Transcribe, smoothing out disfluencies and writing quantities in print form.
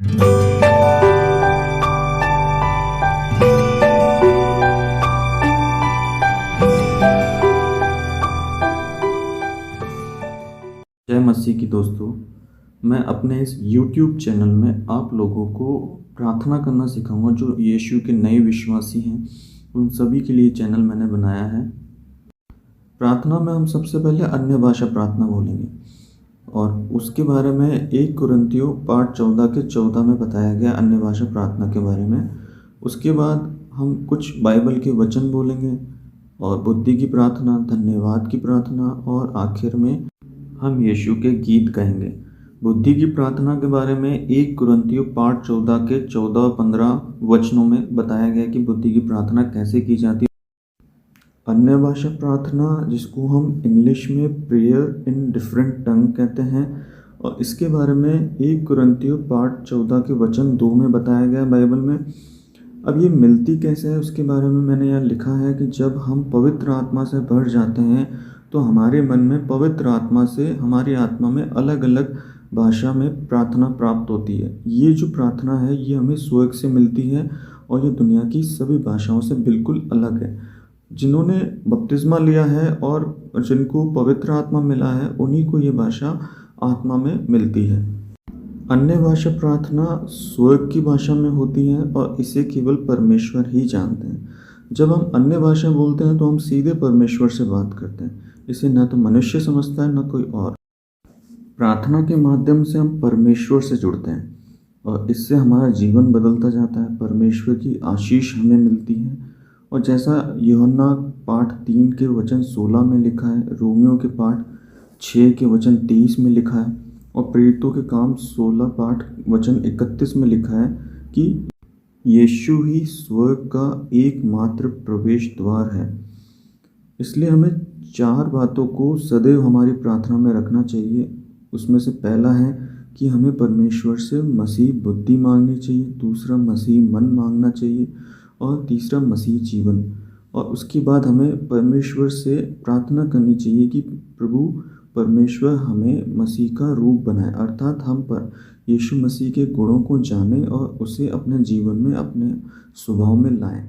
जय मसीह की दोस्तों। मैं अपने इस YouTube चैनल में आप लोगों को प्रार्थना करना सिखाऊंगा। जो यीशु के नए विश्वासी हैं उन सभी के लिए चैनल मैंने बनाया है। प्रार्थना में हम सबसे पहले अन्य भाषा प्रार्थना बोलेंगे और उसके बारे में 1 कुरिन्थियों पाठ 14 के 14 में बताया गया अन्य भाषा प्रार्थना के बारे में। उसके बाद हम कुछ बाइबल के वचन बोलेंगे और बुद्धि की प्रार्थना, धन्यवाद की प्रार्थना और आखिर में हम यीशु के गीत गाएंगे। बुद्धि की प्रार्थना के बारे में 1 कुरिन्थियों पाठ 14 के 14 और 15 वचनों में बताया गया कि बुद्धि की प्रार्थना कैसे की जाती है। अन्य भाषा प्रार्थना, जिसको हम इंग्लिश में प्रेयर इन डिफरेंट टंग कहते हैं, और इसके बारे में 1 कुरिन्थियों पाठ 14 के वचन 2 में बताया गया बाइबल में। अब ये मिलती कैसे है उसके बारे में मैंने यहाँ लिखा है कि जब हम पवित्र आत्मा से भर जाते हैं तो हमारे मन में पवित्र आत्मा से हमारी आत्मा में अलग अलग भाषा में प्रार्थना प्राप्त होती है। ये जो प्रार्थना है ये हमें स्वर्ग से मिलती है और ये दुनिया की सभी भाषाओं से बिल्कुल अलग है। जिन्होंने बपतिस्मा लिया है और जिनको पवित्र आत्मा मिला है उन्हीं को ये भाषा आत्मा में मिलती है। अन्य भाषा प्रार्थना स्वर्ग की भाषा में होती है और इसे केवल परमेश्वर ही जानते हैं। जब हम अन्य भाषा बोलते हैं तो हम सीधे परमेश्वर से बात करते हैं। इसे न तो मनुष्य समझता है न कोई और। प्रार्थना के माध्यम से हम परमेश्वर से जुड़ते हैं और इससे हमारा जीवन बदलता जाता है। परमेश्वर की आशीष हमें मिलती है और जैसा यूहन्ना पाठ 3 के वचन 16 में लिखा है, रोमियो के पाठ 6 के वचन 23 में लिखा है और प्रेरितों के काम 16 पाठ वचन 31 में लिखा है कि यीशु ही स्वर्ग का एकमात्र प्रवेश द्वार है। इसलिए हमें 4 बातों को सदैव हमारी प्रार्थना में रखना चाहिए। उसमें से पहला है कि हमें परमेश्वर से मसीह बुद्धि मांगनी चाहिए, दूसरा मसीह मन मांगना चाहिए और तीसरा मसीह जीवन। और उसके बाद हमें परमेश्वर से प्रार्थना करनी चाहिए कि प्रभु परमेश्वर हमें मसीह का रूप बनाए, अर्थात हम पर यीशु मसीह के गुणों को जाने और उसे अपने जीवन में, अपने स्वभाव में लाएं।